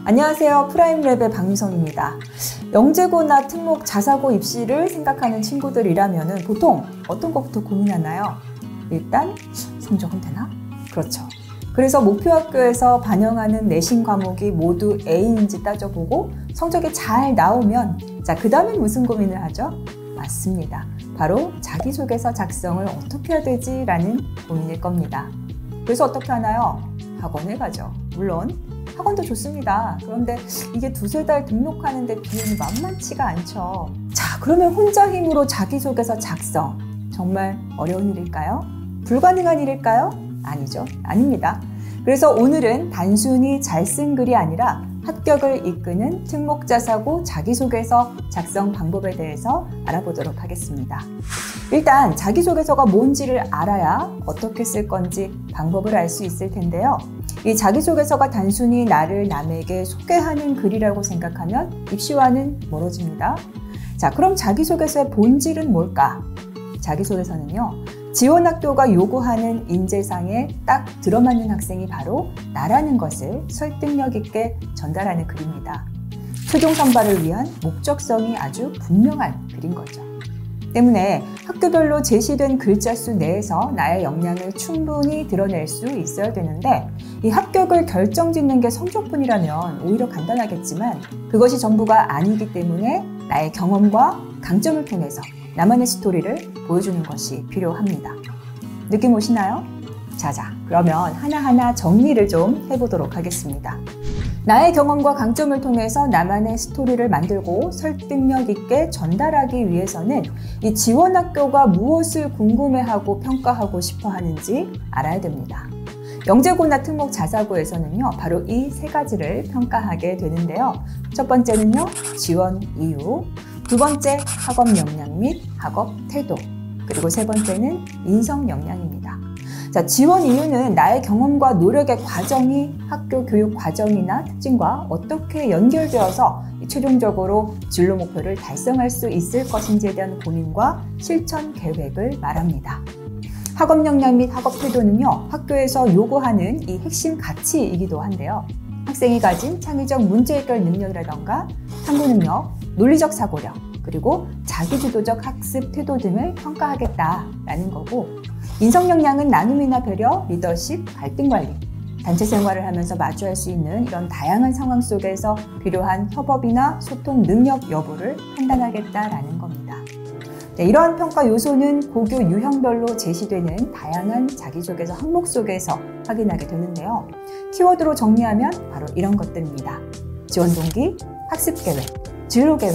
안녕하세요. 프라임랩의 박미성입니다. 영재고나 특목 자사고 입시를 생각하는 친구들이라면 보통 어떤 것부터 고민하나요? 일단 성적은 되나? 그렇죠. 그래서 목표학교에서 반영하는 내신 과목이 모두 A인지 따져보고 성적이 잘 나오면 그 다음엔 무슨 고민을 하죠? 맞습니다. 바로 자기소개서 작성을 어떻게 해야 되지? 라는 고민일 겁니다. 그래서 어떻게 하나요? 학원에 가죠. 물론 학원도 좋습니다. 그런데 이게 두세 달 등록하는데 비용이 만만치가 않죠. 자, 그러면 혼자 힘으로 자기소개서 작성, 정말 어려운 일일까요? 불가능한 일일까요? 아니죠. 아닙니다. 그래서 오늘은 단순히 잘 쓴 글이 아니라 합격을 이끄는 특목자사고 자기소개서 작성 방법에 대해서 알아보도록 하겠습니다. 일단 자기소개서가 뭔지를 알아야 어떻게 쓸 건지 방법을 알 수 있을 텐데요. 이 자기소개서가 단순히 나를 남에게 소개하는 글이라고 생각하면 입시와는 멀어집니다. 자, 그럼 자기소개서의 본질은 뭘까? 자기소개서는요, 지원학교가 요구하는 인재상에 딱 들어맞는 학생이 바로 나라는 것을 설득력 있게 전달하는 글입니다. 최종 선발을 위한 목적성이 아주 분명한 글인 거죠. 때문에 학교별로 제시된 글자 수 내에서 나의 역량을 충분히 드러낼 수 있어야 되는데, 이 합격을 결정짓는 게 성적뿐이라면 오히려 간단하겠지만 그것이 전부가 아니기 때문에 나의 경험과 강점을 통해서 나만의 스토리를 보여주는 것이 필요합니다. 느낌 오시나요? 자자, 그러면 하나하나 정리를 좀 해보도록 하겠습니다. 나의 경험과 강점을 통해서 나만의 스토리를 만들고 설득력 있게 전달하기 위해서는 이 지원학교가 무엇을 궁금해하고 평가하고 싶어 하는지 알아야 됩니다. 영재고나 특목 자사고에서는요, 바로 이 세 가지를 평가하게 되는데요. 첫 번째는요, 지원 이유, 두 번째 학업 역량 및 학업 태도, 그리고 세 번째는 인성 역량입니다. 자, 지원 이유는 나의 경험과 노력의 과정이 학교 교육 과정이나 특징과 어떻게 연결되어서 최종적으로 진로 목표를 달성할 수 있을 것인지에 대한 고민과 실천 계획을 말합니다. 학업 역량 및 학업 태도는요, 학교에서 요구하는 이 핵심 가치이기도 한데요. 학생이 가진 창의적 문제 해결 능력이라던가 탐구 능력, 논리적 사고력, 그리고 자기주도적 학습 태도 등을 평가하겠다라는 거고, 인성 역량은 나눔이나 배려, 리더십, 갈등 관리, 단체 생활을 하면서 마주할 수 있는 이런 다양한 상황 속에서 필요한 협업이나 소통 능력 여부를 판단하겠다라는 겁니다. 네, 이러한 평가 요소는 고교 유형별로 제시되는 다양한 자기소개서 항목 속에서 확인하게 되는데요. 키워드로 정리하면 바로 이런 것들입니다. 지원 동기, 학습 계획, 진로 계획,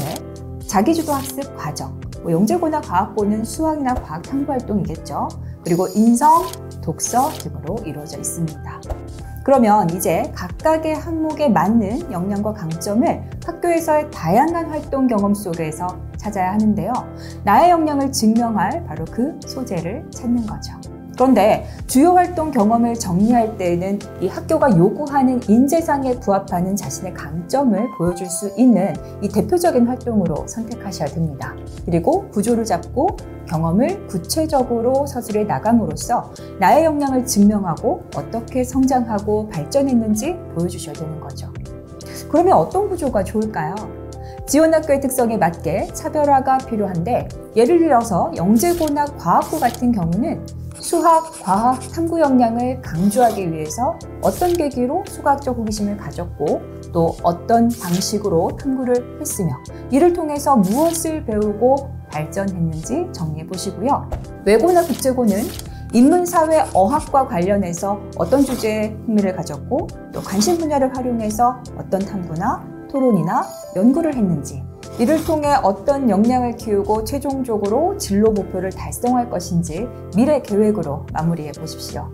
자기주도 학습 과정, 영재고나 과학고는 수학이나 과학 탐구 활동이겠죠. 그리고 인성, 독서 등으로 이루어져 있습니다. 그러면 이제 각각의 항목에 맞는 역량과 강점을 학교에서의 다양한 활동 경험 속에서 찾아야 하는데요. 나의 역량을 증명할 바로 그 소재를 찾는 거죠. 그런데 주요 활동 경험을 정리할 때에는 이 학교가 요구하는 인재상에 부합하는 자신의 강점을 보여줄 수 있는 이 대표적인 활동으로 선택하셔야 됩니다. 그리고 구조를 잡고 경험을 구체적으로 서술해 나감으로써 나의 역량을 증명하고 어떻게 성장하고 발전했는지 보여주셔야 되는 거죠. 그러면 어떤 구조가 좋을까요? 지원학교의 특성에 맞게 차별화가 필요한데, 예를 들어서 영재고나 과학고 같은 경우는 수학, 과학, 탐구 역량을 강조하기 위해서 어떤 계기로 수학적 호기심을 가졌고 또 어떤 방식으로 탐구를 했으며 이를 통해서 무엇을 배우고 발전했는지 정리해 보시고요. 외고나 국제고는 인문사회 어학과 관련해서 어떤 주제에 흥미를 가졌고 또 관심 분야를 활용해서 어떤 탐구나 토론이나 연구를 했는지, 이를 통해 어떤 역량을 키우고 최종적으로 진로 목표를 달성할 것인지 미래 계획으로 마무리해 보십시오.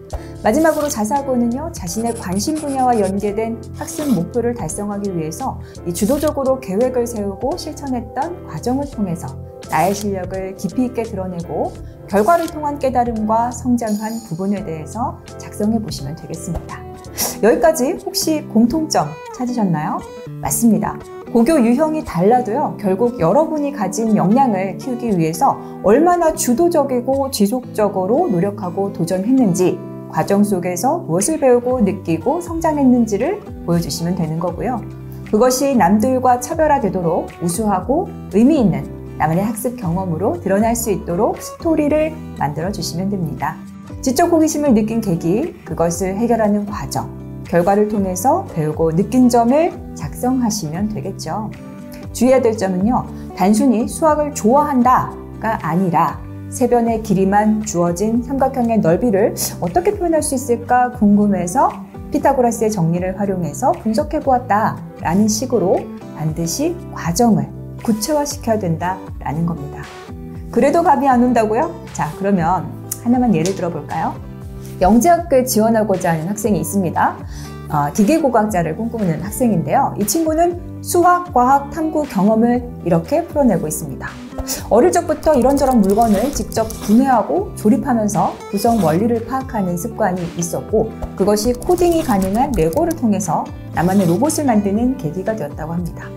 마지막으로 자사고는요, 자신의 관심 분야와 연계된 학습 목표를 달성하기 위해서 이 주도적으로 계획을 세우고 실천했던 과정을 통해서 나의 실력을 깊이 있게 드러내고 결과를 통한 깨달음과 성장한 부분에 대해서 작성해 보시면 되겠습니다. 여기까지 혹시 공통점 찾으셨나요? 맞습니다. 고교 유형이 달라도요, 결국 여러분이 가진 역량을 키우기 위해서 얼마나 주도적이고 지속적으로 노력하고 도전했는지, 과정 속에서 무엇을 배우고 느끼고 성장했는지를 보여주시면 되는 거고요. 그것이 남들과 차별화되도록 우수하고 의미 있는 나만의 학습 경험으로 드러날 수 있도록 스토리를 만들어 주시면 됩니다. 지적 호기심을 느낀 계기, 그것을 해결하는 과정, 결과를 통해서 배우고 느낀 점을 작성하시면 되겠죠. 주의해야 될 점은요, 단순히 수학을 좋아한다가 아니라 세변의 길이만 주어진 삼각형의 넓이를 어떻게 표현할 수 있을까 궁금해서 피타고라스의 정리를 활용해서 분석해 보았다라는 식으로 반드시 과정을 구체화시켜야 된다라는 겁니다. 그래도 감이 안 온다고요? 자, 그러면 하나만 예를 들어볼까요? 영재학교에 지원하고자 하는 학생이 있습니다. 기계공학자를 꿈꾸는 학생인데요. 이 친구는 수학, 과학, 탐구 경험을 이렇게 풀어내고 있습니다. 어릴 적부터 이런저런 물건을 직접 분해하고 조립하면서 구성 원리를 파악하는 습관이 있었고, 그것이 코딩이 가능한 레고를 통해서 나만의 로봇을 만드는 계기가 되었다고 합니다.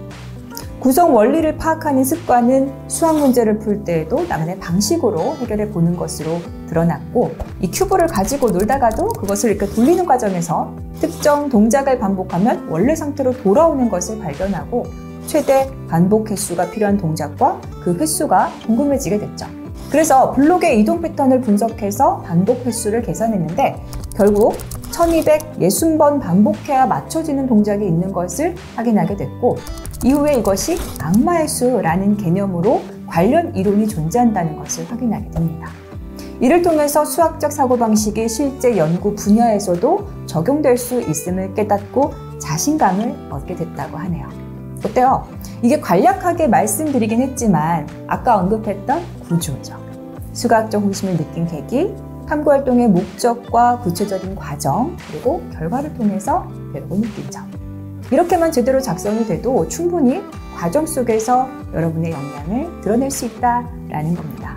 구성 원리를 파악하는 습관은 수학 문제를 풀 때에도 나만의 방식으로 해결해 보는 것으로 드러났고, 이 큐브를 가지고 놀다가도 그것을 이렇게 돌리는 과정에서 특정 동작을 반복하면 원래 상태로 돌아오는 것을 발견하고, 최대 반복 횟수가 필요한 동작과 그 횟수가 궁금해지게 됐죠. 그래서 블록의 이동 패턴을 분석해서 반복 횟수를 계산했는데, 결국 1260번 반복해야 맞춰지는 동작이 있는 것을 확인하게 됐고, 이후에 이것이 악마의 수라는 개념으로 관련 이론이 존재한다는 것을 확인하게 됩니다. 이를 통해서 수학적 사고방식이 실제 연구 분야에서도 적용될 수 있음을 깨닫고 자신감을 얻게 됐다고 하네요. 어때요? 이게 간략하게 말씀드리긴 했지만 아까 언급했던 구조죠. 수학적 호기심을 느낀 계기, 탐구활동의 목적과 구체적인 과정, 그리고 결과를 통해서 배우고 느낀 점. 이렇게만 제대로 작성이 돼도 충분히 과정 속에서 여러분의 역량을 드러낼 수 있다라는 겁니다.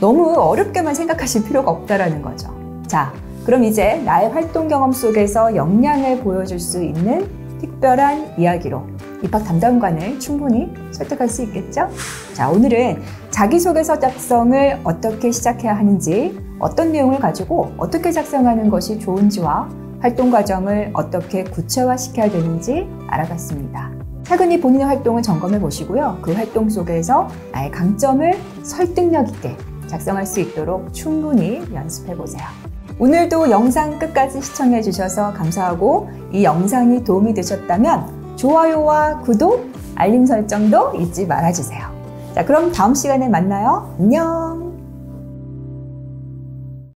너무 어렵게만 생각하실 필요가 없다라는 거죠. 자, 그럼 이제 나의 활동 경험 속에서 역량을 보여줄 수 있는 특별한 이야기로 입학 담당관을 충분히 설득할 수 있겠죠? 자, 오늘은 자기소개서 작성을 어떻게 시작해야 하는지, 어떤 내용을 가지고 어떻게 작성하는 것이 좋은지와 활동 과정을 어떻게 구체화시켜야 되는지 알아봤습니다. 차근히 본인의 활동을 점검해 보시고요. 그 활동 속에서 나의 강점을 설득력 있게 작성할 수 있도록 충분히 연습해 보세요. 오늘도 영상 끝까지 시청해 주셔서 감사하고, 이 영상이 도움이 되셨다면 좋아요와 구독, 알림 설정도 잊지 말아주세요. 자, 그럼 다음 시간에 만나요. 안녕!